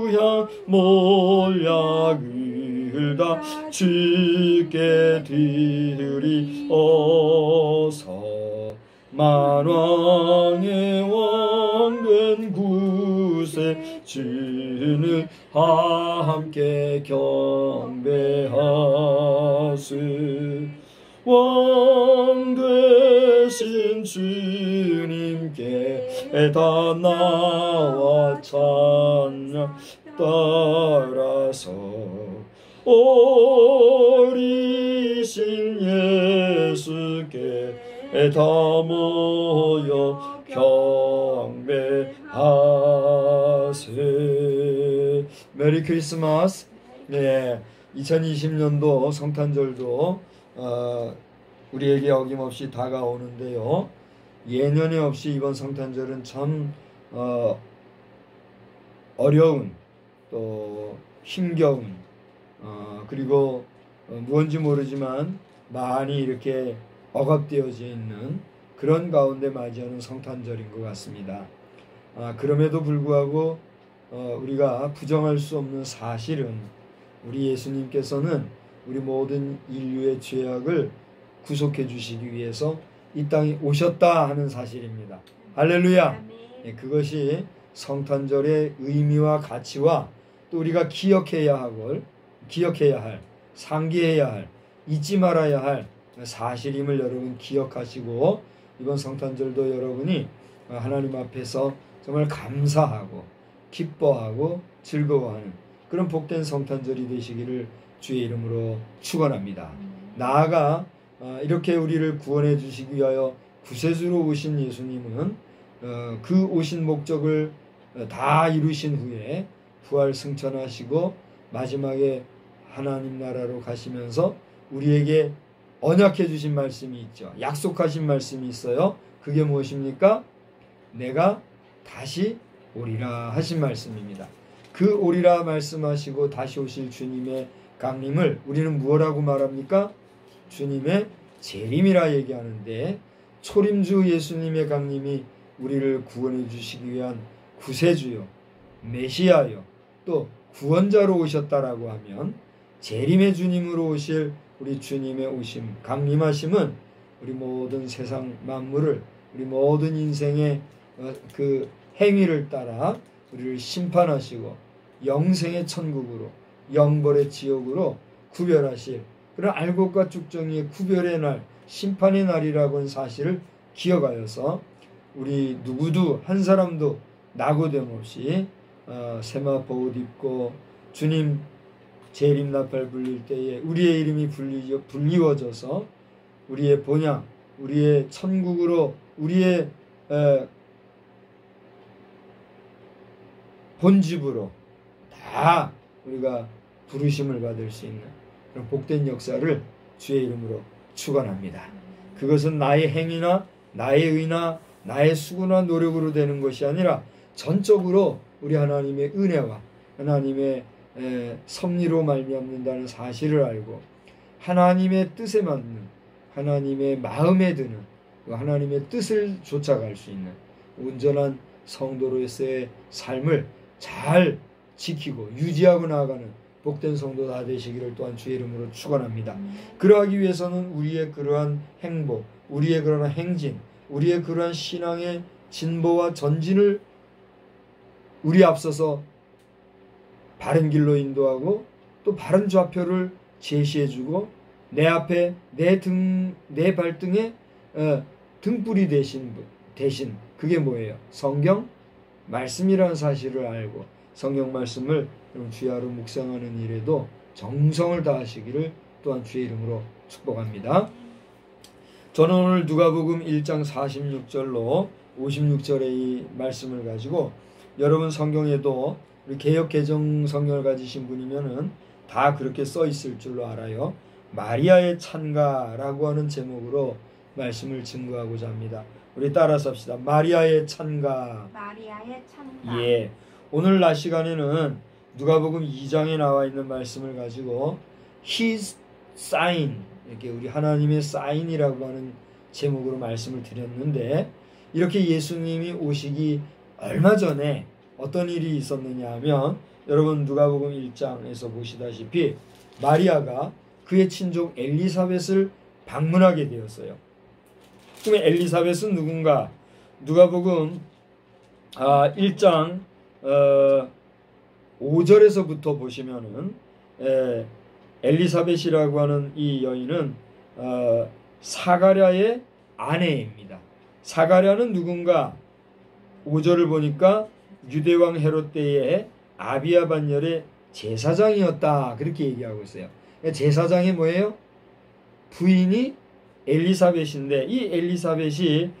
주향 몰약을 다 주께 드리어서 만왕의 왕된 구세 주는 함께 경배하세. 왕 되신 주님께 다 나와 찬양 따라서 어리신 예수께 다 모여 경배하세. 메리 크리스마스. 네, 2020년도 성탄절도 우리에게 어김없이 다가오는데요. 예년에 없이 이번 성탄절은 참 어려운, 또 힘겨운, 그리고 무언지 모르지만 많이 이렇게 억압되어져 있는 그런 가운데 맞이하는 성탄절인 것 같습니다. 그럼에도 불구하고 우리가 부정할 수 없는 사실은 우리 예수님께서는 우리 모든 인류의 죄악을 구속해 주시기 위해서 이 땅에 오셨다 하는 사실입니다. 할렐루야. 네, 그것이 성탄절의 의미와 가치와 또 우리가 기억해야 할, 상기해야 할, 잊지 말아야 할 사실임을 여러분 기억하시고 이번 성탄절도 여러분이 하나님 앞에서 정말 감사하고 기뻐하고 즐거워하는 그런 복된 성탄절이 되시기를 주의 이름으로 축원합니다. 나아가 이렇게 우리를 구원해 주시기 위하여 구세주로 오신 예수님은 그 오신 목적을 다 이루신 후에 부활 승천하시고 마지막에 하나님 나라로 가시면서 우리에게 언약해 주신 말씀이 있죠. 약속하신 말씀이 있어요. 그게 무엇입니까? 내가 다시 오리라 하신 말씀입니다. 그 오리라 말씀하시고 다시 오실 주님의 강림을 우리는 무엇라고 말합니까? 주님의 재림이라 얘기하는데, 초림주 예수님의 강림이 우리를 구원해 주시기 위한 구세주요, 메시아요, 또 구원자로 오셨다라고 하면 재림의 주님으로 오실 우리 주님의 오심, 강림하심은 우리 모든 세상 만물을, 우리 모든 인생의 그 행위를 따라 우리를 심판하시고 영생의 천국으로, 영벌의 지옥으로 구별하실 그런 알곡과 쭉정이의 구별의 날, 심판의 날이라고 하는 사실을 기억하여서 우리 누구도 한 사람도 낙오됨 없이 세마포 옷 입고 주님 재림 나팔 불릴 때에 우리의 이름이 불리워져서 우리의 본향, 우리의 천국으로, 우리의 본집으로 다 우리가 부르심을 받을 수 있는 그런 복된 역사를 주의 이름으로 축원합니다. 그것은 나의 행위나 나의 의나 나의 수고나 노력으로 되는 것이 아니라 전적으로 우리 하나님의 은혜와 하나님의 섭리로 말미암는다는 사실을 알고 하나님의 뜻에 맞는, 하나님의 마음에 드는 하나님의 뜻을 쫓아갈 수 있는 온전한 성도로서의 삶을 잘 지키고 유지하고 나아가는 복된 성도 다 되시기를 또한 주의 이름으로 축원합니다. 그러하기 위해서는 우리의 그러한 행보, 우리의 그러한 행진, 우리의 그러한 신앙의 진보와 전진을 우리 앞서서 바른 길로 인도하고 또 바른 좌표를 제시해주고 내 앞에 내 발등에 등불이 대신 그게 뭐예요? 성경 말씀이라는 사실을 알고 성경 말씀을 주야로 묵상하는 일에도 정성을 다하시기를 또한 주의 이름으로 축복합니다. 저는 오늘 누가복음 1장 46절로 56절의 이 말씀을 가지고 여러분 성경에도 우리 개역 개정 성경을 가지신 분이면은 다 그렇게 써 있을 줄로 알아요. 마리아의 찬가라고 하는 제목으로 말씀을 증거하고자 합니다. 우리 따라서 합시다. 마리아의 찬가. 마리아의 찬가. 예. 오늘 낮 시간에는 누가복음 2장에 나와 있는 말씀을 가지고 His sign, 이렇게 우리 하나님의 사인이라고 하는 제목으로 말씀을 드렸는데, 이렇게 예수님이 오시기 얼마 전에 어떤 일이 있었느냐 하면 여러분 누가복음 1장에서 보시다시피 마리아가 그의 친족 엘리사벳을 방문하게 되었어요. 그러면 엘리사벳은 누군가? 누가복음 1장 5절에서부터 보시면은 엘리사벳이라고 하는 이 여인은 사가랴의 아내입니다. 사가랴는 누군가? 5절을 보니까 유대왕 헤롯 때의 아비야 반열의 제사장이었다, 그렇게 얘기하고 있어요. 제사장이 뭐예요? 부인이 엘리사벳인데 이 엘리사벳이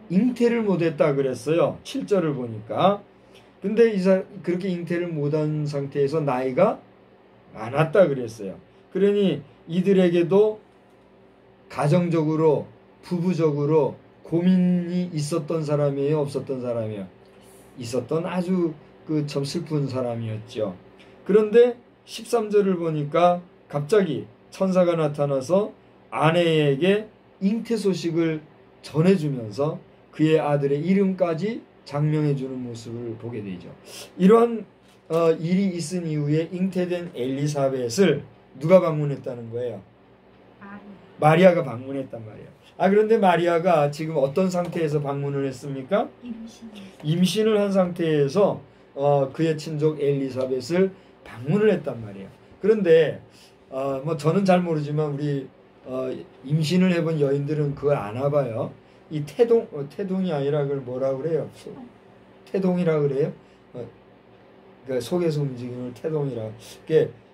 잉태를 못했다 그랬어요. 7절을 보니까. 근데 그렇게 잉태를 못한 상태에서 나이가 많았다 그랬어요. 그러니 이들에게도 가정적으로 부부적으로 고민이 있었던 사람이에요, 없었던 사람이에요? 있었던 아주 참 슬픈 사람이었죠. 그런데 13절을 보니까 갑자기 천사가 나타나서 아내에게 잉태 소식을 전해주면서 그의 아들의 이름까지 장명해주는 모습을 보게 되죠. 이러한 일이 있은 이후에 잉태된 엘리사벳을 누가 방문했다는 거예요? 마리아가 방문했단 말이에요. 그런데 마리아가 지금 어떤 상태에서 방문을 했습니까? 임신을 한 상태에서 그의 친족 엘리사벳을 방문을 했단 말이에요. 그런데 뭐 저는 잘 모르지만 우리 임신을 해본 여인들은 그걸 아나 봐요. 이 태동이 아니라 그걸 뭐라 그래요? 태동이라 그래요? 그 속에서 움직이는 태동이라.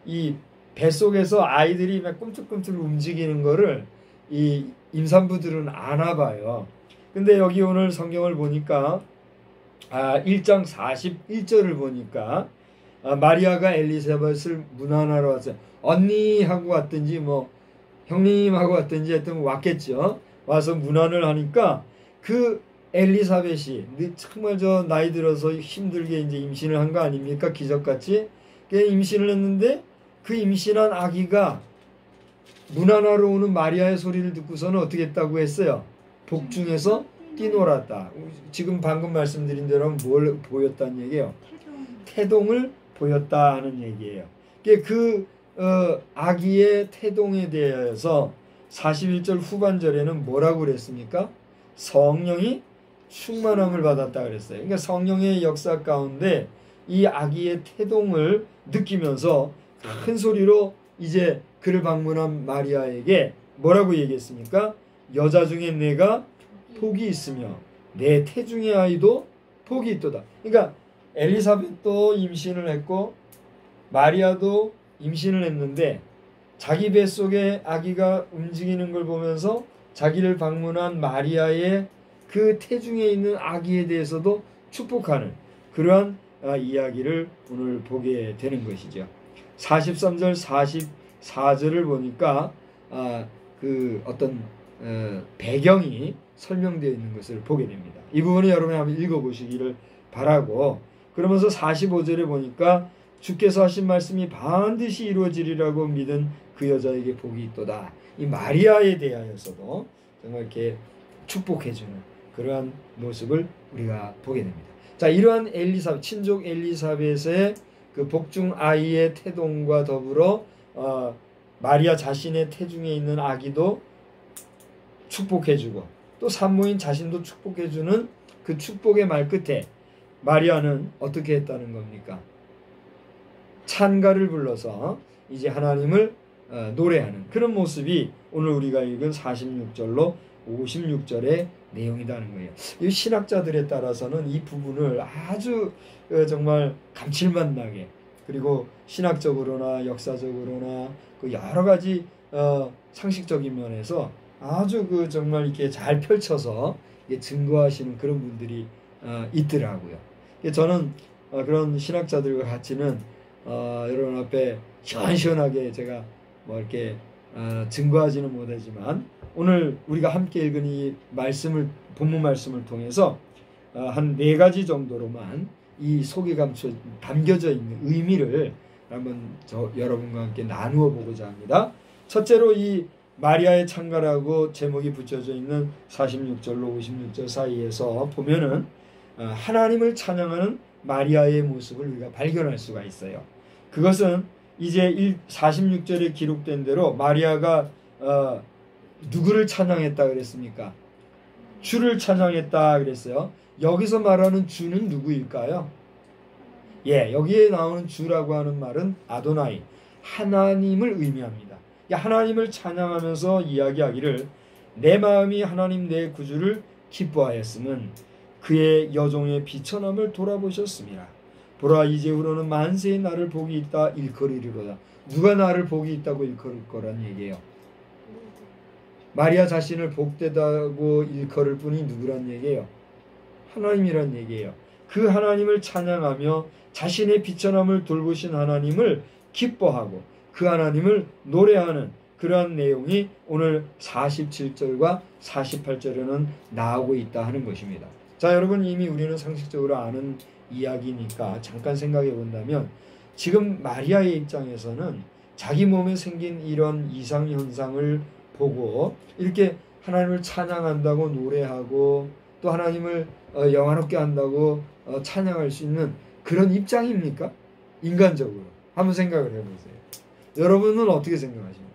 이 뱃속에서 아이들이 막 꿈틀꿈틀 움직이는 거를 이 임산부들은 아나 봐요. 근데 여기 오늘 성경을 보니까 1장 41절을 보니까 마리아가 엘리사벳을 문안하러 왔어요. 언니 하고 왔든지 뭐 형님 하고 왔든지 하여튼 왔겠죠. 와서 문안을 하니까 그 엘리사벳이 정말 저 나이 들어서 힘들게 이제 임신을 한 거 아닙니까? 기적같이 임신을 했는데 그 임신한 아기가 문안하러 오는 마리아의 소리를 듣고서는 어떻게 했다고 했어요? 복중에서 뛰놀았다. 지금 방금 말씀드린 대로 뭘 보였다는 얘기예요? 태동을 보였다 하는 얘기예요. 그 아기의 태동에 대해서 41절 후반절에는 뭐라고 그랬습니까? 성령이 충만함을 받았다 그랬어요. 그러니까 성령의 역사 가운데 이 아기의 태동을 느끼면서 큰 소리로 이제 그를 방문한 마리아에게 뭐라고 얘기했습니까? 여자 중에 내가 복이 있으며 내 태중의 아이도 복이 있도다. 그러니까 엘리사벳도 임신을 했고 마리아도 임신을 했는데 자기 뱃속에 아기가 움직이는 걸 보면서 자기를 방문한 마리아의 그 태중에 있는 아기에 대해서도 축복하는 그러한 이야기를 오늘 보게 되는 것이죠. 43절 44절을 보니까 그 어떤 배경이 설명되어 있는 것을 보게 됩니다. 이 부분을 여러분이 한번 읽어보시기를 바라고, 그러면서 45절에 보니까 주께서 하신 말씀이 반드시 이루어지리라고 믿은 그 여자에게 복이 있도다. 이 마리아에 대하여서도 정말 이렇게 축복해주는 그러한 모습을 우리가 보게 됩니다. 자, 이러한 친족 엘리사벳의 그 복중 아이의 태동과 더불어 마리아 자신의 태중에 있는 아기도 축복해주고 또 산모인 자신도 축복해주는 그 축복의 말 끝에 마리아는 어떻게 했다는 겁니까? 찬가를 불러서 이제 하나님을 노래하는 그런 모습이 오늘 우리가 읽은 46절로 56절의 내용이라는 거예요. 이 신학자들에 따라서는 이 부분을 아주 정말 감칠맛 나게, 그리고 신학적으로나 역사적으로나 그 여러 가지 상식적인 면에서 아주 정말 이렇게 잘 펼쳐서 증거하시는 그런 분들이 있더라고요. 저는 그런 신학자들과 같이는 여러분 앞에 시원시원하게 제가 뭐 이렇게 증거하지는 못하지만 오늘 우리가 함께 읽은 이 본문 말씀을 통해서 한 4가지 정도로만 이 속에 담겨져 있는 의미를 한번 여러분과 함께 나누어 보고자 합니다. 첫째로 이 마리아의 찬가라고 제목이 붙여져 있는 46절로 56절 사이에서 보면은 하나님을 찬양하는 마리아의 모습을 우리가 발견할 수가 있어요. 그것은 이제 46절에 기록된 대로 마리아가 누구를 찬양했다 그랬습니까? 주를 찬양했다 그랬어요. 여기서 말하는 주는 누구일까요? 예, 여기에 나오는 주라고 하는 말은 아도나이, 하나님을 의미합니다. 하나님을 찬양하면서 이야기하기를 내 마음이 하나님 내 구주를 기뻐하였음은 그의 여종의 비천함을 돌아보셨습니다. 보라 이제후로는 만세의 나를 복이 있다 일컬으리로다. 누가 나를 복이 있다고 일컬을 거란 얘기예요? 마리아 자신을 복되다고 일컬을 분이 누구란 얘기예요? 하나님이란 얘기예요. 그 하나님을 찬양하며 자신의 비천함을 돌보신 하나님을 기뻐하고 그 하나님을 노래하는 그러한 내용이 오늘 47절과 48절에는 나오고 있다 하는 것입니다. 자, 여러분, 이미 우리는 상식적으로 아는 이야기니까 잠깐 생각해 본다면 지금 마리아의 입장에서는 자기 몸에 생긴 이런 이상 현상을 보고 이렇게 하나님을 찬양한다고 노래하고 또 하나님을 영화롭게 한다고 찬양할 수 있는 그런 입장입니까? 인간적으로 한번 생각을 해보세요. 여러분은 어떻게 생각하십니까?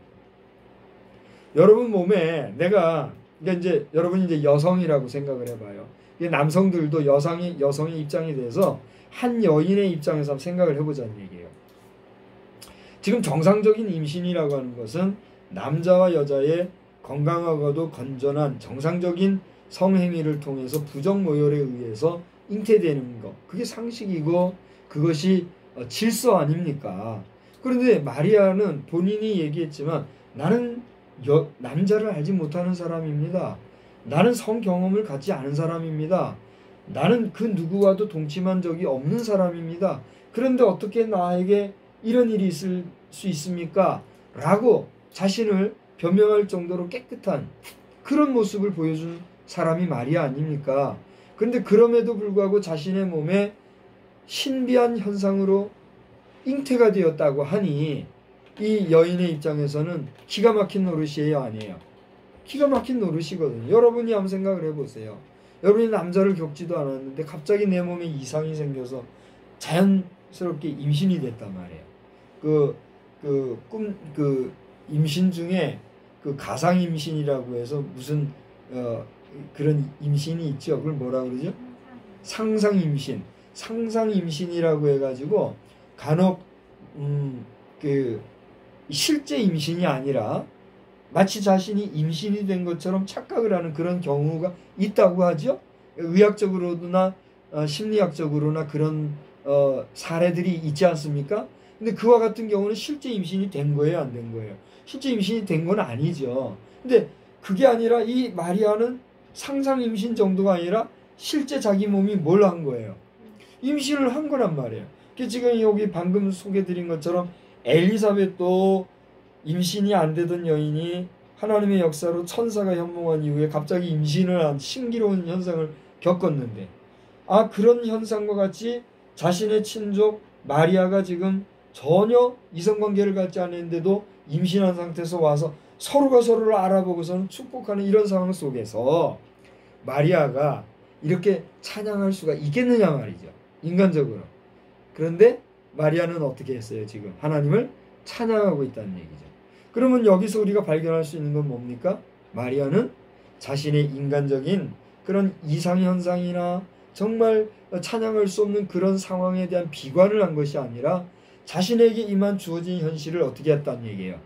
여러분 몸에 내가 이제 여러분이 이제 여성이라고 생각을 해봐요. 남성들도 여성의 입장이 돼서 한 여인의 입장에서 생각을 해보자는 얘기예요. 지금 정상적인 임신이라고 하는 것은 남자와 여자의 건강하고도 건전한 정상적인 성행위를 통해서 부정모혈에 의해서 잉태되는 것, 그게 상식이고 그것이 질서 아닙니까? 그런데 마리아는 본인이 얘기했지만 나는 남자를 알지 못하는 사람입니다. 나는 성경험을 갖지 않은 사람입니다. 나는 그 누구와도 동침한 적이 없는 사람입니다. 그런데 어떻게 나에게 이런 일이 있을 수 있습니까? 라고 자신을 변명할 정도로 깨끗한 그런 모습을 보여준 사람이 마리아 아닙니까? 그런데 그럼에도 불구하고 자신의 몸에 신비한 현상으로 잉태가 되었다고 하니 이 여인의 입장에서는 기가 막힌 노릇이에요, 아니에요? 기가 막힌 노릇이거든요. 여러분이 한번 생각을 해보세요. 여러분이 남자를 겪지도 않았는데 갑자기 내 몸에 이상이 생겨서 자연스럽게 임신이 됐단 말이에요. 임신 중에 그 가상 임신이라고 해서 무슨 그런 임신이 있죠. 그걸 뭐라 그러죠? 상상 임신. 상상 임신이라고 해가지고 간혹 그 실제 임신이 아니라 마치 자신이 임신이 된 것처럼 착각을 하는 그런 경우가 있다고 하죠. 의학적으로나 심리학적으로나 그런 사례들이 있지 않습니까? 근데 그와 같은 경우는 실제 임신이 된 거예요, 안 된 거예요? 실제 임신이 된 건 아니죠. 근데 그게 아니라 이 마리아는 상상 임신 정도가 아니라 실제 자기 몸이 뭘 한 거예요? 임신을 한 거란 말이에요. 지금 여기 방금 소개드린 것처럼 엘리사벳도 임신이 안 되던 여인이 하나님의 역사로 천사가 현몽한 이후에 갑자기 임신을 한 신기로운 현상을 겪었는데, 그런 현상과 같이 자신의 친족 마리아가 지금 전혀 이성관계를 갖지 않았는데도 임신한 상태에서 와서 서로가 서로를 알아보고서는 축복하는 이런 상황 속에서 마리아가 이렇게 찬양할 수가 있겠느냐 말이죠, 인간적으로. 그런데 마리아는 어떻게 했어요? 지금 하나님을 찬양하고 있다는 얘기죠. 그러면 여기서 우리가 발견할 수 있는 건 뭡니까? 마리아는 자신의 인간적인 그런 이상현상이나 정말 찬양할 수 없는 그런 상황에 대한 비관을 한 것이 아니라 자신에게 임한 주어진 현실을 어떻게 했다는 얘기예요?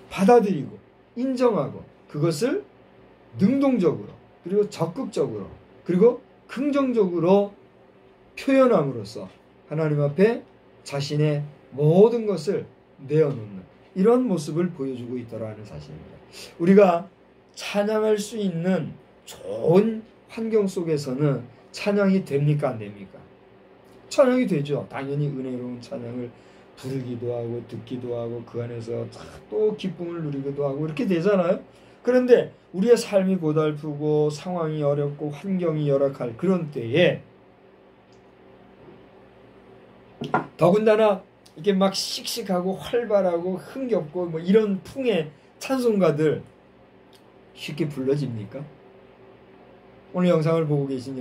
받아들이고 인정하고 그것을 능동적으로 그리고 적극적으로 그리고 긍정적으로 표현함으로써 하나님 앞에 자신의 모든 것을 내어놓는 이런 모습을 보여주고 있더라는 사실입니다. 우리가 찬양할 수 있는 좋은 환경 속에서는 찬양이 됩니까, 안 됩니까? 찬양이 되죠. 당연히 은혜로운 찬양을 부르기도 하고 듣기도 하고 그 안에서 또 기쁨을 누리기도 하고 이렇게 되잖아요. 그런데 우리의 삶이 고달프고 상황이 어렵고 환경이 열악할 그런 때에 더군다나 이게 막 씩씩하고 활발하고 흥겹고 뭐 이런 풍의 찬송가들 쉽게 불러집니까? 오늘 영상을 보고 계신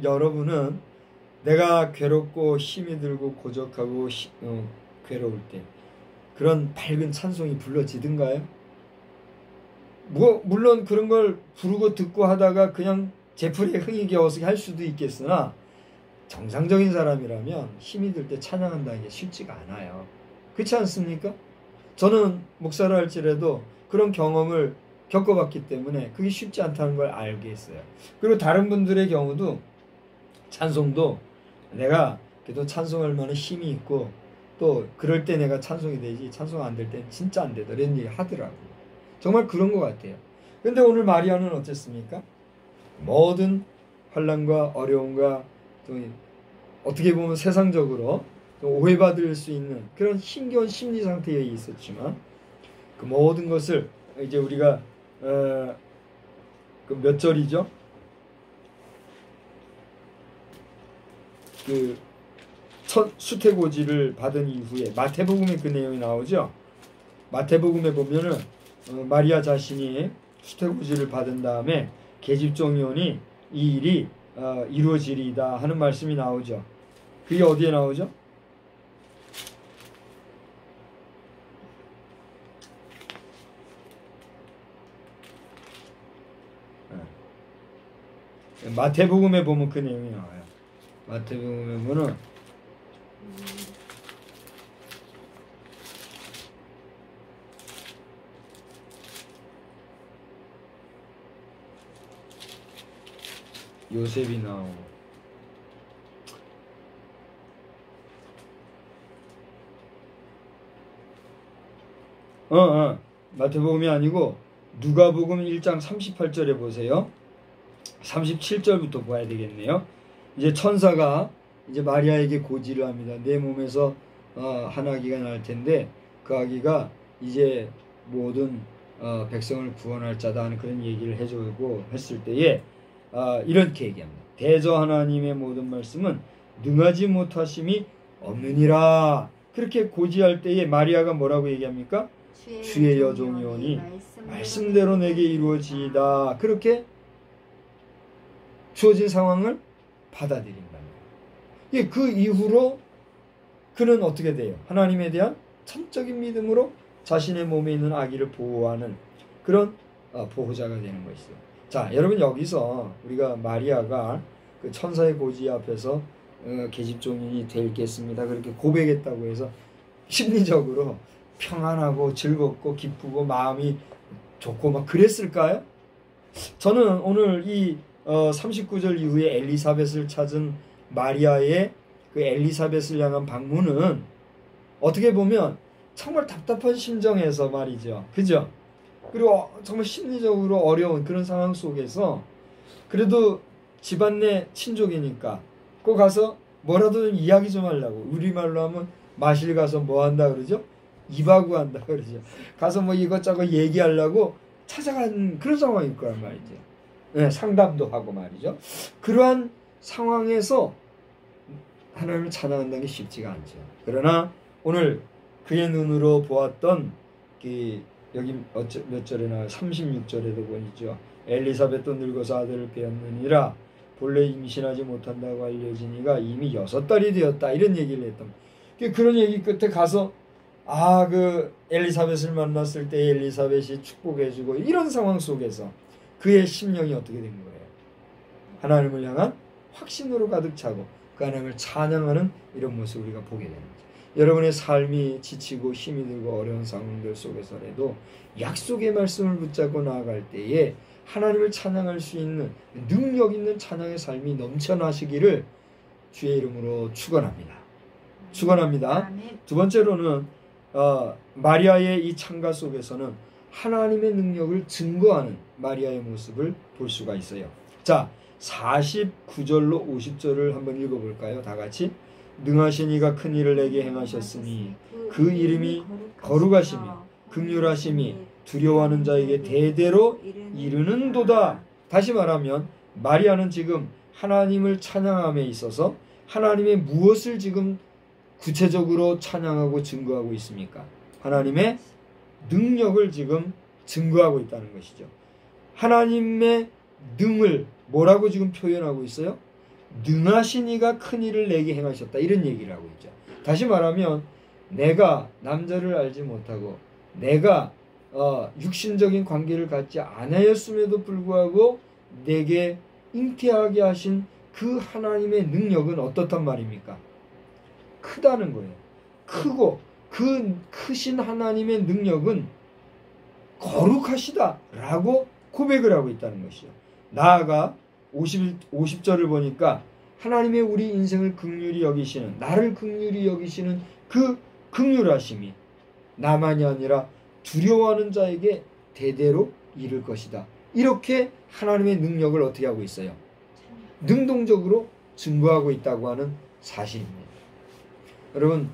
여러분은 내가 괴롭고 힘이 들고 고적하고 괴로울 때 그런 밝은 찬송이 불러지든가요? 물론 그런 걸 부르고 듣고 하다가 그냥 제풀에 흥이 겨워서 할 수도 있겠으나 정상적인 사람이라면 힘이 들 때 찬양한다는 게 쉽지가 않아요. 그렇지 않습니까? 저는 목사를 할지라도 그런 경험을 겪어봤기 때문에 그게 쉽지 않다는 걸 알겠어요. 그리고 다른 분들의 경우도 찬송도 내가 그래도 찬송할 만한 힘이 있고 또 그럴 때 내가 찬송이 되지 찬송 안 될 때는 진짜 안 되더라 이런 얘기 하더라고요. 정말 그런 것 같아요. 근데 오늘 마리아는 어땠습니까? 모든 환난과 어려움과 또 어떻게 보면 세상적으로 또 오해받을 수 있는 그런 힘겨운 심리 상태에 있었지만 그 모든 것을 이제 우리가 그 몇 절이죠? 그 첫 수태고지를 받은 이후에 마태복음에 그 내용이 나오죠. 마태복음에 보면은 마리아 자신이 수태고지를 받은 다음에 계집종이오니 이 일이 이루어지리이다 하는 말씀이 나오죠. 그게 어디에 나오죠? 마태복음에 보면 그 내용이 나와요. 마태복음에 보면 요셉이 나오고 마태복음이 아니고 누가복음 1장 38절에 보세요. 37절부터 봐야 되겠네요. 이제 천사가 이제 마리아에게 고지를 합니다. 내 몸에서 한 아기가 날 텐데 그 아기가 이제 모든 백성을 구원할 자다 하는 그런 얘기를 해주고 했을 때에 이렇게 얘기합니다. 대저 하나님의 모든 말씀은 능하지 못하심이 없느니라. 그렇게 고지할 때에 마리아가 뭐라고 얘기합니까? 주의 여종이오니 말씀대로 내게 이루어지이다. 그렇게 주어진 상황을 받아들인다. 그 이후로 그는 어떻게 돼요? 하나님에 대한 천적인 믿음으로 자신의 몸에 있는 아기를 보호하는 그런 보호자가 되는 것이죠. 자, 여러분 여기서 우리가 마리아가 그 천사의 고지 앞에서 계집종이 되겠습니다. 그렇게 고백했다고 해서 심리적으로 평안하고 즐겁고 기쁘고 마음이 좋고 막 그랬을까요? 저는 오늘 이 39절 이후에 엘리사벳을 찾은 마리아의 그 엘리사벳을 향한 방문은 어떻게 보면 정말 답답한 심정에서 말이죠. 그죠? 그리고 정말 심리적으로 어려운 그런 상황 속에서 그래도 집안 내 친족이니까 꼭 가서 뭐라도 좀 이야기 좀 하려고, 우리말로 하면 마실 가서 뭐 한다 그러죠? 이바구 한다 그러죠. 가서 뭐 이것저것 얘기하려고 찾아간 그런 상황일 거란 말이죠. 네, 상담도 하고 말이죠. 그러한 상황에서 하나님을 찬양한다는 게 쉽지가 않죠. 그러나 오늘 그의 눈으로 보았던 여기 몇 절에 나와요? 36절에도 보이죠. 엘리사벳도 늙어서 아들을 배었느니라. 본래 임신하지 못한다고 알려지니가 이미 6달이 되었다. 이런 얘기를 했던. 그런 얘기 끝에 가서 그 엘리사벳을 만났을 때 엘리사벳이 축복해주고 이런 상황 속에서 그의 심령이 어떻게 된 거예요? 하나님을 향한 확신으로 가득 차고 그 하나님을 찬양하는 이런 모습을 우리가 보게 되는 거죠. 여러분의 삶이 지치고 힘이 들고 어려운 상황들 속에서라도 약속의 말씀을 붙잡고 나아갈 때에 하나님을 찬양할 수 있는 능력 있는 찬양의 삶이 넘쳐나시기를 주의 이름으로 축원합니다. 축원합니다. 두 번째로는 마리아의 이 찬가 속에서는 하나님의 능력을 증거하는 마리아의 모습을 볼 수가 있어요. 자, 49절로 50절을 한번 읽어볼까요? 다 같이. 능하신 이가 큰 일을 내게 행하셨으니 그 이름이 거룩하시며 긍휼하심이 두려워하는 자에게 대대로 이르는도다. 다시 말하면 마리아는 지금 하나님을 찬양함에 있어서 하나님의 무엇을 지금 구체적으로 찬양하고 증거하고 있습니까? 하나님의 능력을 지금 증거하고 있다는 것이죠. 하나님의 능을 뭐라고 지금 표현하고 있어요? 능하신 이가 큰 일을 내게 행하셨다. 이런 얘기를 하고 있죠. 다시 말하면 내가 남자를 알지 못하고 내가 육신적인 관계를 갖지 않았음에도 불구하고 내게 잉태하게 하신 그 하나님의 능력은 어떻단 말입니까? 크다는 거예요. 크고 그 크신 하나님의 능력은 거룩하시다 라고 고백을 하고 있다는 것이죠. 나아가 50절을 보니까 하나님의 우리 인생을 긍휼히 여기시는, 나를 긍휼히 여기시는 그 긍휼하심이 나만이 아니라 두려워하는 자에게 대대로 이를 것이다. 이렇게 하나님의 능력을 어떻게 하고 있어요? 능동적으로 증거하고 있다고 하는 사실입니다. 여러분,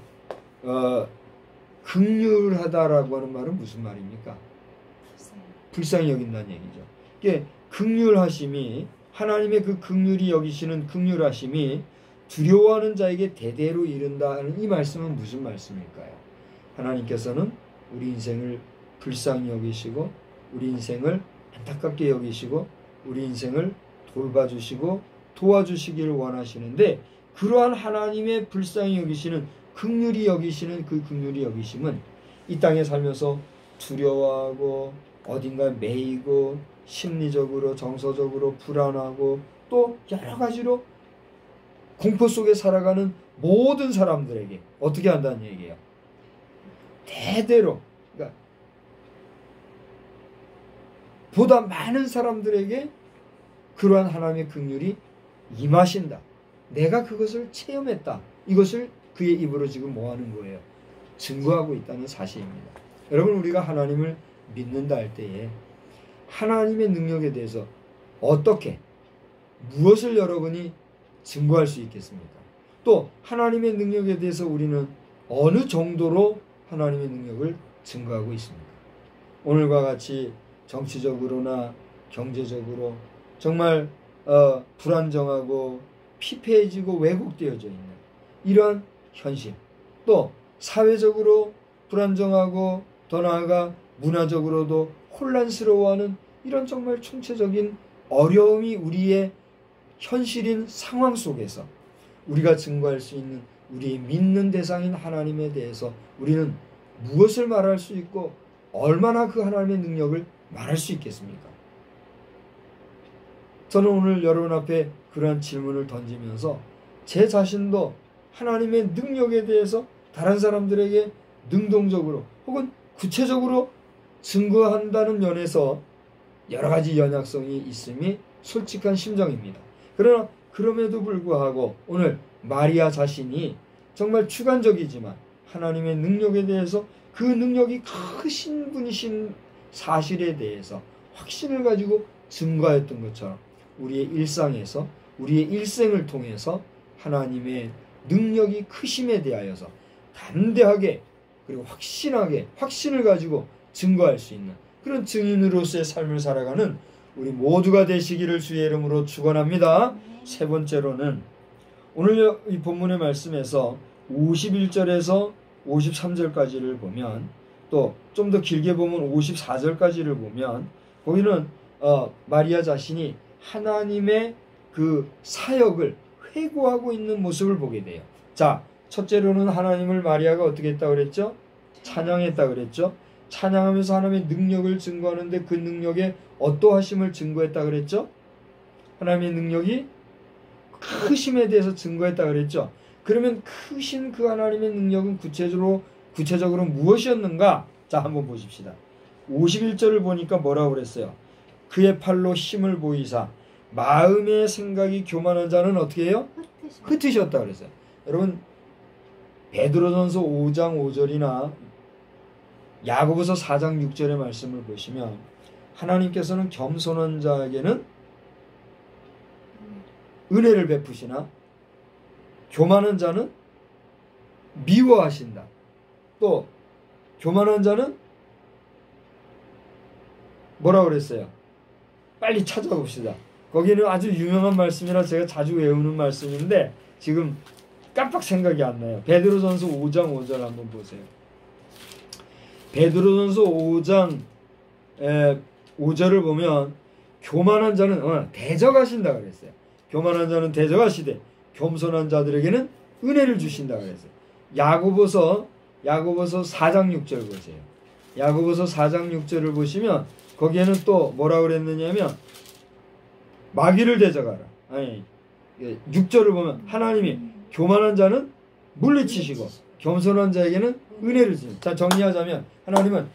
긍휼하다라고 하는 말은 무슨 말입니까? 불쌍히 여긴다는 얘기죠. 이게 긍휼하심이, 하나님의 그 긍휼히 여기시는 긍휼하심이 두려워하는 자에게 대대로 이른다는 이 말씀은 무슨 말씀일까요? 하나님께서는 우리 인생을 불쌍히 여기시고 우리 인생을 안타깝게 여기시고 우리 인생을 돌봐주시고 도와주시기를 원하시는데, 그러한 하나님의 불쌍히 여기시는 긍휼히 여기시는 그 긍휼히 여기심은 이 땅에 살면서 두려워하고 어딘가 매이고 심리적으로 정서적으로 불안하고 또 여러 가지로 공포 속에 살아가는 모든 사람들에게 어떻게 한다는 얘기예요? 대대로, 그러니까 보다 많은 사람들에게 그러한 하나님의 긍휼이 임하신다. 내가 그것을 체험했다. 이것을 그의 입으로 지금 뭐 하는 거예요? 증거하고 있다는 사실입니다. 여러분, 우리가 하나님을 믿는다 할 때에 하나님의 능력에 대해서 어떻게, 무엇을 여러분이 증거할 수 있겠습니까? 또 하나님의 능력에 대해서 우리는 어느 정도로 하나님의 능력을 증거하고 있습니까? 오늘과 같이 정치적으로나 경제적으로 정말 불안정하고 피폐해지고 왜곡되어져 있는 이러한 현실, 또 사회적으로 불안정하고 더 나아가 문화적으로도 혼란스러워하는 이런 정말 총체적인 어려움이 우리의 현실인 상황 속에서 우리가 증거할 수 있는 우리의 믿는 대상인 하나님에 대해서 우리는 무엇을 말할 수 있고 얼마나 그 하나님의 능력을 말할 수 있겠습니까? 저는 오늘 여러분 앞에 그러한 질문을 던지면서 제 자신도 하나님의 능력에 대해서 다른 사람들에게 능동적으로 혹은 구체적으로 증거한다는 면에서 여러 가지 연약성이 있음이 솔직한 심정입니다. 그러나 그럼에도 불구하고 오늘 마리아 자신이 정말 주관적이지만 하나님의 능력에 대해서 그 능력이 크신 분이신 사실에 대해서 확신을 가지고 증거했던 것처럼 우리의 일상에서 우리의 일생을 통해서 하나님의 능력이 크심에 대하여서 담대하게 그리고 확신하게 확신을 가지고 증거할 수 있는 그런 증인으로서의 삶을 살아가는 우리 모두가 되시기를 주의 이름으로 축원합니다. 세 번째로는 오늘 이 본문의 말씀에서 51절에서 53절까지를 보면, 또 좀 더 길게 보면 54절까지를 보면 거기는 마리아 자신이 하나님의 그 사역을 회고하고 있는 모습을 보게 돼요. 자, 첫째로는 하나님을 마리아가 어떻게 했다고 그랬죠? 찬양했다고 그랬죠? 찬양하면서 하나님의 능력을 증거하는데 그 능력의 어떠하심을 증거했다고 그랬죠? 하나님의 능력이 크심에 대해서 증거했다고 그랬죠? 그러면 크신 그 하나님의 능력은 구체적으로 무엇이었는가? 자, 한번 보십시다. 51절을 보니까 뭐라고 그랬어요? 그의 팔로 힘을 보이사 마음의 생각이 교만한 자는 어떻게 해요? 흩으셨다 그랬어요. 여러분, 베드로전서 5장 5절이나 야고보서 4장 6절의 말씀을 보시면 하나님께서는 겸손한 자에게는 은혜를 베푸시나 교만한 자는 미워하신다. 또 교만한 자는 뭐라고 그랬어요? 빨리 찾아봅시다. 거기는 아주 유명한 말씀이라 제가 자주 외우는 말씀인데 지금 깜빡 생각이 안 나요. 베드로전서 5장 5절 한번 보세요. 베드로전서 5장 5절을 보면 교만한 자는 대적하신다 그랬어요. 교만한 자는 대적하시되 겸손한 자들에게는 은혜를 주신다 그랬어요. 야고보서 4장 6절 보세요. 야고보서 4장 6절을 보시면 거기에는 또 뭐라 그랬느냐면 마귀를 대적하라. 아니 6절을 보면 하나님이 교만한 자는 물리치시고 겸손한 자에게는 은혜를 주신다. 자, 정리하자면 하나님은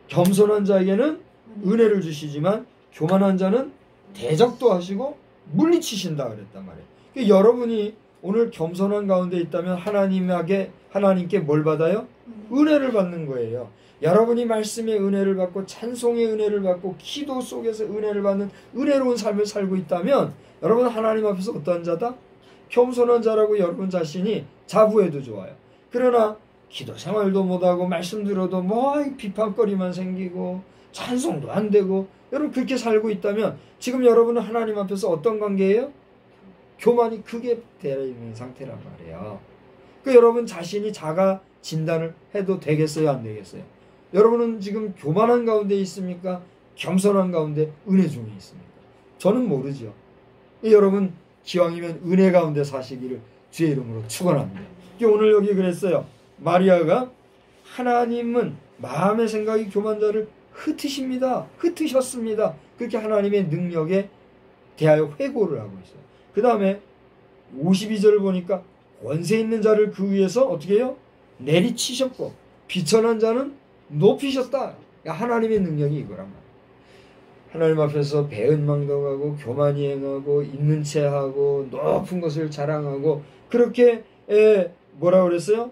겸손한 자에게는 은혜를 주시지만 교만한 자는 대적도 하시고 물리치신다 그랬단 말이에요. 그러니까 여러분이 오늘 겸손한 가운데 있다면 하나님께 뭘 받아요? 은혜를 받는 거예요. 여러분이 말씀의 은혜를 받고 찬송의 은혜를 받고 기도 속에서 은혜를 받는 은혜로운 삶을 살고 있다면 여러분 하나님 앞에서 어떠한 자다? 겸손한 자라고 여러분 자신이 자부해도 좋아요. 그러나 기도 생활도 못하고 말씀 들어도 뭐 비판거리만 생기고 찬송도 안 되고 여러분 그렇게 살고 있다면 지금 여러분은 하나님 앞에서 어떤 관계예요? 교만이 크게 되어 있는 상태란 말이에요. 그 여러분 자신이 자가 진단을 해도 되겠어요? 안 되겠어요? 여러분은 지금 교만한 가운데 있습니까? 겸손한 가운데 은혜 중에 있습니까? 저는 모르죠. 여러분 기왕이면 은혜 가운데 사시기를 주의 이름으로 축원합니다. 오늘 여기 그랬어요. 마리아가 하나님은 마음의 생각이 교만한 자를 흩으셨습니다. 그렇게 하나님의 능력에 대하여 회고를 하고 있어요. 그 다음에 52절을 보니까 권세 있는 자를 그 위에서 어떻게 해요? 내리치셨고 비천한 자는 높이셨다. 하나님의 능력이 이거란 말이에요. 하나님 앞에서 배은망덕하고 교만이 행하고 있는 체하고 높은 것을 자랑하고 그렇게 뭐라 그랬어요?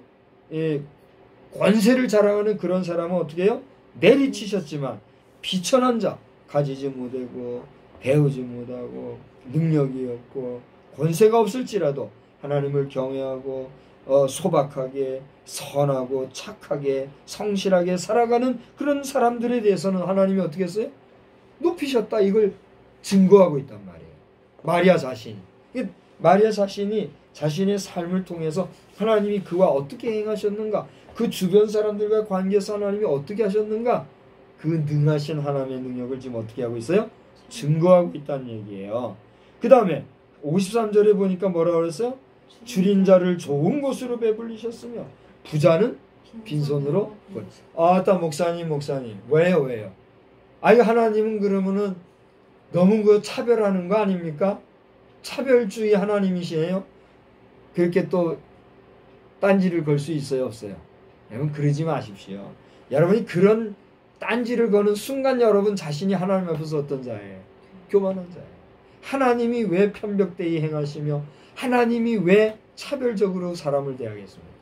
권세를 자랑하는 그런 사람은 어떻게 해요? 내리치셨지만 비천한 자 가지지 못하고 배우지 못하고 능력이 없고 권세가 없을지라도 하나님을 경외하고 소박하게 선하고 착하게 성실하게 살아가는 그런 사람들에 대해서는 하나님이 어떻게 했어요? 높이셨다. 이걸 증거하고 있단 말이에요. 마리아 자신이 자신의 삶을 통해서 하나님이 그와 어떻게 행하셨는가, 그 주변 사람들과 관계에서 하나님이 어떻게 하셨는가, 그 능하신 하나님의 능력을 지금 어떻게 하고 있어요? 증거하고 있다는 얘기예요. 그 다음에 53절에 보니까 뭐라고 그랬어요? 줄인 자를 좋은 곳으로 배불리셨으며 부자는 빈손으로. 아따 목사님 왜요? 아이 하나님은 그러면은 너무 그 차별하는 거 아닙니까? 차별주의 하나님이시네요. 그렇게 또 딴지를 걸 수 있어요, 없어요? 여러분 그러지 마십시오. 여러분이 그런 딴지를 거는 순간 여러분 자신이 하나님 앞에서 어떤 자예요? 교만한 자예요. 하나님이 왜 편벽되이 행하시며 하나님이 왜 차별적으로 사람을 대하겠습니까?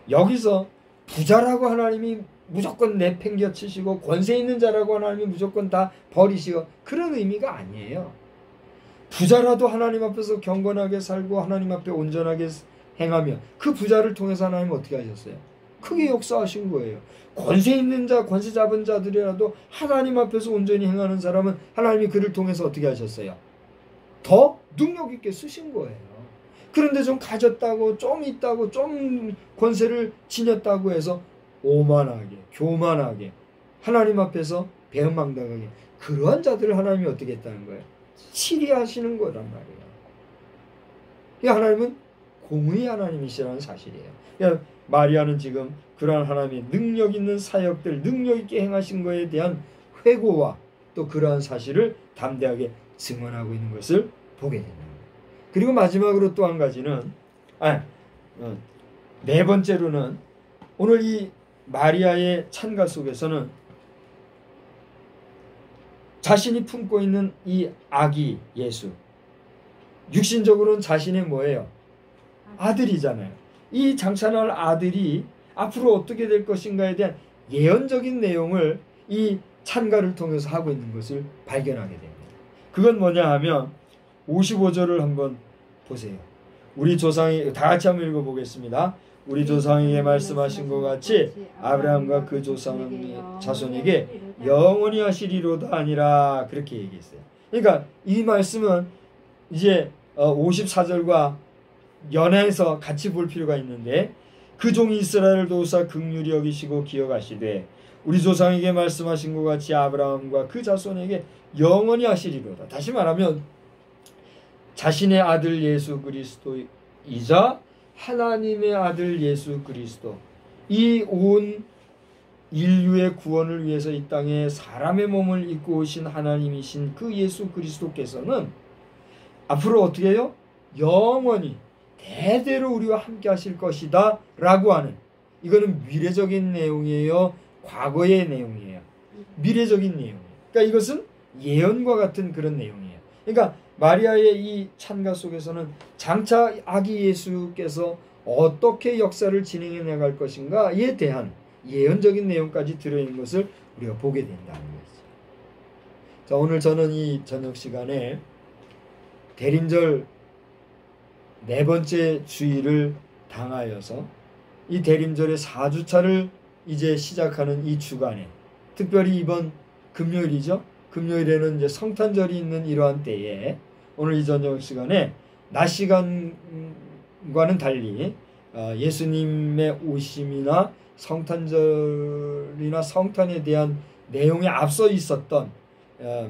여기서 부자라고 하나님이 무조건 내팽겨치시고 권세 있는 자라고 하나님이 무조건 다 버리시고 그런 의미가 아니에요. 부자라도 하나님 앞에서 경건하게 살고 하나님 앞에 온전하게 행하며 그 부자를 통해서 하나님은 어떻게 하셨어요? 크게 역사하신 거예요. 권세 있는 자, 권세 잡은 자들이라도 하나님 앞에서 온전히 행하는 사람은 하나님이 그를 통해서 어떻게 하셨어요? 더 능력 있게 쓰신 거예요. 그런데 좀 가졌다고 좀 있다고 좀 권세를 지녔다고 해서 오만하게 교만하게 하나님 앞에서 배은망덕하게 그러한 자들을 하나님이 어떻게 했다는 거예요? 치리하시는 거란 말이에요. 하나님은 공의 하나님이시라는 사실이에요. 마리아는 지금 그러한 하나님의 능력 있는 사역들 능력 있게 행하신 것에 대한 회고와 또 그러한 사실을 담대하게 증언하고 있는 것을 보게 됩니다. 그리고 마지막으로 또 한 가지는 네 번째로는 오늘 이 마리아의 찬가 속에서는 자신이 품고 있는 이 아기 예수, 육신적으로는 자신의 뭐예요? 아들이잖아요. 이 장차날 아들이 앞으로 어떻게 될 것인가에 대한 예언적인 내용을 이 찬가를 통해서 하고 있는 것을 발견하게 됩니다. 그건 뭐냐 하면 55절을 한번 보세요. 우리 조상이 다 같이 한번 읽어보겠습니다. 우리 조상에게 말씀하신 것 같이 아브라함과 그 자손에게 영원히 하시리로다 아니라 그렇게 얘기했어요. 그러니까 이 말씀은 이제 54절과 연해서 같이 볼 필요가 있는데 그 종이 이스라엘을 도우사 긍휼히 여기시고 기억하시되 우리 조상에게 말씀하신 것 같이 아브라함과 그 자손에게 영원히 하시리로다. 다시 말하면 자신의 아들 예수 그리스도이자 하나님의 아들 예수 그리스도, 이 온 인류의 구원을 위해서 이 땅에 사람의 몸을 입고 오신 하나님이신 그 예수 그리스도께서는 앞으로 어떻게 해요? 영원히 대대로 우리와 함께 하실 것이다 라고 하는, 이거는 미래적인 내용이에요? 과거의 내용이에요? 미래적인 내용이에요. 그러니까 이것은 예언과 같은 그런 내용이에요. 그러니까 마리아의 이 찬가 속에서는 장차 아기 예수께서 어떻게 역사를 진행해 나갈 것인가에 대한 예언적인 내용까지 들어있는 것을 우리가 보게 된다는 거죠. 자, 오늘 저는 이 저녁 시간에 대림절 네 번째 주일을 당하여서 이 대림절의 4주차를 이제 시작하는 이 주간에, 특별히 이번 금요일이죠. 금요일에는 이제 성탄절이 있는 이러한 때에 오늘 이 저녁 시간에 낮 시간과는 달리 예수님의 오심이나 성탄절이나 성탄에 대한 내용에 앞서 있었던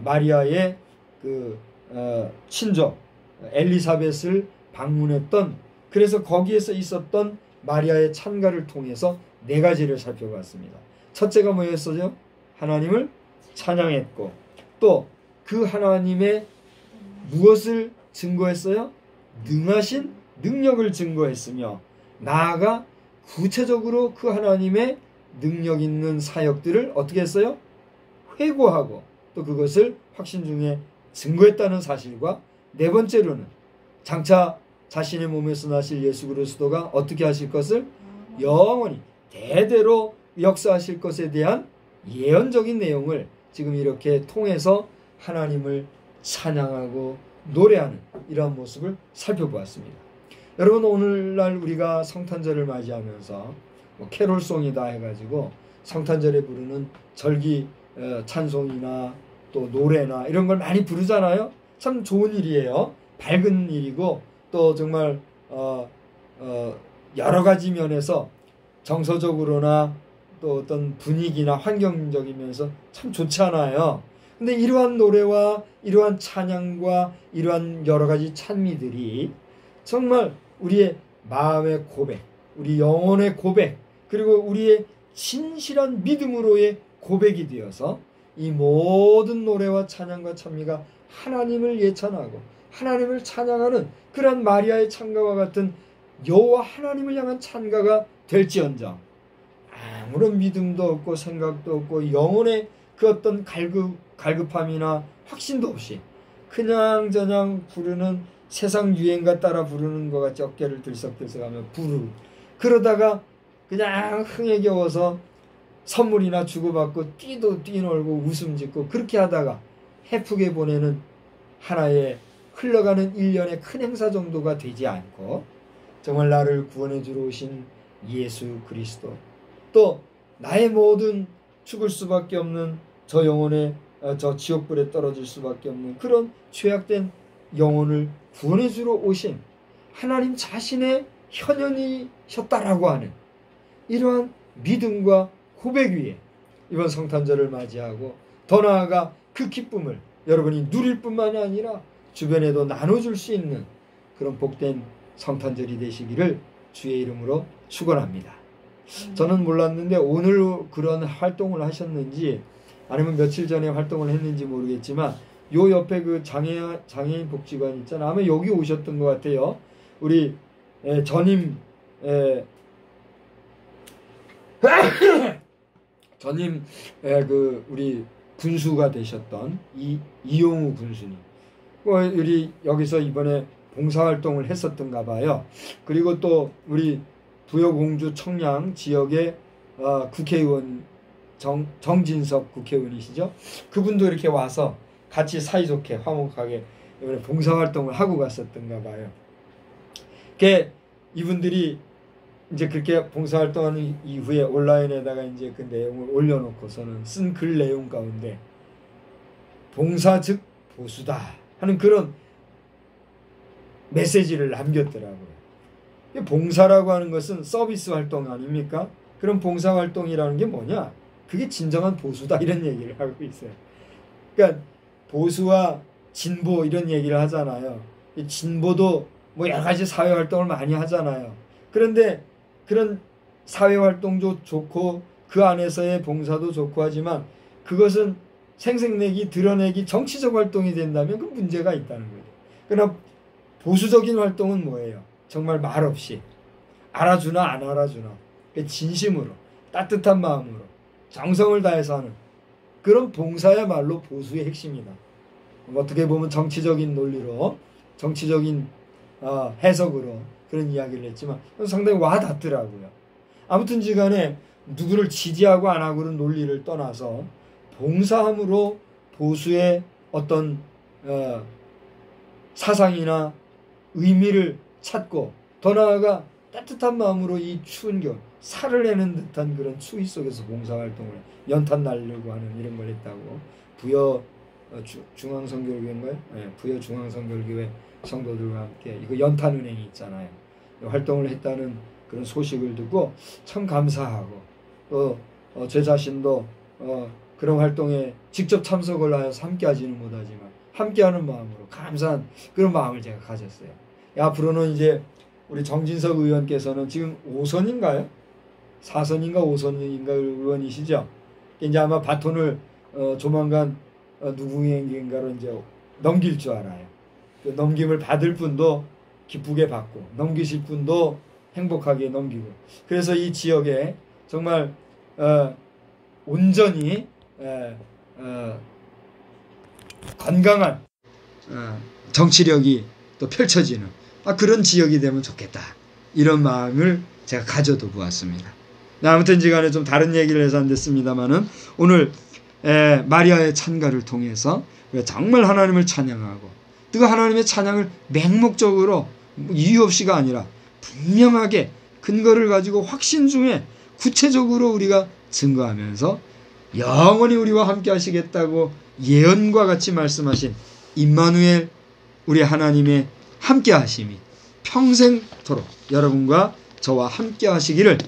마리아의 그 친족 엘리사벳을 방문했던, 그래서 거기에서 있었던 마리아의 찬가를 통해서 네 가지를 살펴봤습니다. 첫째가 뭐였어요? 하나님을 찬양했고, 또 그 하나님의 무엇을 증거했어요? 능하신 능력을 증거했으며, 나아가 구체적으로 그 하나님의 능력 있는 사역들을 어떻게 했어요? 회고하고 또 그것을 확신 중에 증거했다는 사실과, 네 번째로는 장차 자신의 몸에서 나실 예수 그리스도가 어떻게 하실 것을 영원히 대대로 역사하실 것에 대한 예언적인 내용을 지금 이렇게 통해서 하나님을 찬양하고 노래하는 이러한 모습을 살펴보았습니다. 여러분, 오늘날 우리가 성탄절을 맞이하면서 캐롤송이다 해가지고 성탄절에 부르는 절기 찬송이나 또 노래나 이런 걸 많이 부르잖아요. 참 좋은 일이에요. 밝은 일이고, 또 정말 여러 가지 면에서 정서적으로나 또 어떤 분위기나 환경적인 면에서 참 좋잖아요. 근데 이러한 노래와 이러한 찬양과 이러한 여러 가지 찬미들이 정말 우리의 마음의 고백, 우리 영혼의 고백, 그리고 우리의 진실한 믿음으로의 고백이 되어서 이 모든 노래와 찬양과 찬미가 하나님을 예찬하고 하나님을 찬양하는 그런 마리아의 찬가와 같은 여호와 하나님을 향한 찬가가 될지언정, 아무런 믿음도 없고 생각도 없고 영혼의 그 어떤 갈급함이나 확신도 없이 그냥 부르는 세상 유행과 따라 부르는 것 같이 어깨를 들썩들썩하며 그러다가 그냥 흥에 겨워서 선물이나 주고받고 뛰도 뛰놀고 웃음 짓고 그렇게 하다가 해프게 보내는 하나의 흘러가는 일련의 큰 행사 정도가 되지 않고, 정말 나를 구원해 주러 오신 예수 그리스도, 또 나의 모든 죽을 수밖에 없는 저 영혼의 저 지옥불에 떨어질 수밖에 없는 그런 죄악된 영혼을 구원해 주러 오신 하나님 자신의 현현이셨다라고 하는 이러한 믿음과 고백 위에 이번 성탄절을 맞이하고, 더 나아가 그 기쁨을 여러분이 누릴 뿐만이 아니라 주변에도 나눠줄 수 있는 그런 복된 성탄절이 되시기를 주의 이름으로 축원합니다. 저는 몰랐는데 오늘 그런 활동을 하셨는지 아니면 며칠 전에 활동을 했는지 모르겠지만, 요 옆에 그 장애인 복지관 있잖아요. 아마 여기 오셨던 것 같아요. 우리 전임 그 우리 군수가 되셨던 이용우 군수님, 우리 여기서 이번에 봉사활동을 했었던가 봐요. 그리고 또 우리 부여공주 청량 지역의 국회의원 정진석 국회의원이시죠. 그분도 이렇게 와서 같이 사이좋게 화목하게 이번에 봉사활동을 하고 갔었던가 봐요. 이분들이 이제 그렇게 봉사활동하는 이후에 온라인에다가 이제 그 내용을 올려놓고서는 쓴 글 내용 가운데 봉사 즉 보수다 하는 그런 메시지를 남겼더라고요. 봉사라고 하는 것은 서비스 활동 아닙니까? 그럼 봉사활동이라는 게 뭐냐? 그게 진정한 보수다 이런 얘기를 하고 있어요. 그러니까 보수와 진보 이런 얘기를 하잖아요. 이 진보도 뭐 여러 가지 사회 활동을 많이 하잖아요. 그런데 그런 사회 활동도 좋고 그 안에서의 봉사도 좋고 하지만 그것은 생색내기, 드러내기, 정치적 활동이 된다면 그 문제가 있다는 거죠. 그러나 보수적인 활동은 뭐예요? 정말 말없이 알아주나 안 알아주나 진심으로 따뜻한 마음으로 정성을 다해서 하는 그런 봉사야말로 보수의 핵심이다. 어떻게 보면 정치적인 논리로 정치적인 해석으로 그런 이야기를 했지만 상당히 와닿더라고요. 아무튼지 간에 누구를 지지하고 안 하고는 논리를 떠나서 봉사함으로 보수의 어떤 사상이나 의미를 찾고 더 나아가 따뜻한 마음으로 이 추운 겨울 살을 내는 듯한 그런 추위 속에서 봉사활동을 연탄 날려고 하는 이런 걸 했다고 부여 중앙선교교회인가요? 네, 부여 중앙선교교회 성도들과 함께 이거 연탄은행이 있잖아요. 활동을 했다는 그런 소식을 듣고 참 감사하고 또 제 자신도 그런 활동에 직접 참석을 하여서 함께하지는 못하지만 함께하는 마음으로 감사한 그런 마음을 제가 가졌어요. 앞으로는 이제 우리 정진석 의원께서는 지금 5선인가요? 4선인가 5선인가 의원이시죠? 이제 아마 바톤을 조만간 누구에게인가로 이제 넘길 줄 알아요. 그 넘김을 받을 분도 기쁘게 받고 넘기실 분도 행복하게 넘기고 그래서 이 지역에 정말 온전히 건강한 정치력이 또 펼쳐지는 그런 지역이 되면 좋겠다. 이런 마음을 제가 가져도 보았습니다. 아무튼지 간에 좀 다른 얘기를 해서 안 됐습니다만은 오늘 마리아의 찬가를 통해서 정말 하나님을 찬양하고 그 하나님의 찬양을 맹목적으로 이유 없이가 아니라 분명하게 근거를 가지고 확신 중에 구체적으로 우리가 증거하면서 영원히 우리와 함께 하시겠다고 예언과 같이 말씀하신 임마누엘 우리 하나님의 함께 하심이 평생토록 여러분과 저와 함께 하시기를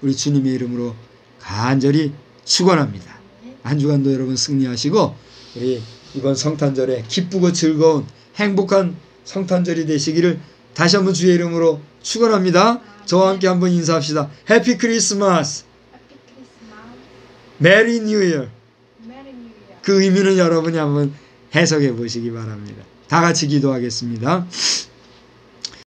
우리 주님의 이름으로 간절히 축원합니다. 한 주간도 여러분 승리하시고 우리 이번 성탄절에 기쁘고 즐거운 행복한 성탄절이 되시기를 다시 한번 주의 이름으로 축원합니다. 저와 함께 한번 인사합시다. 해피 크리스마스. 메리 뉴 이어. 그 의미는 여러분이 한번 해석해 보시기 바랍니다. 다 같이 기도하겠습니다.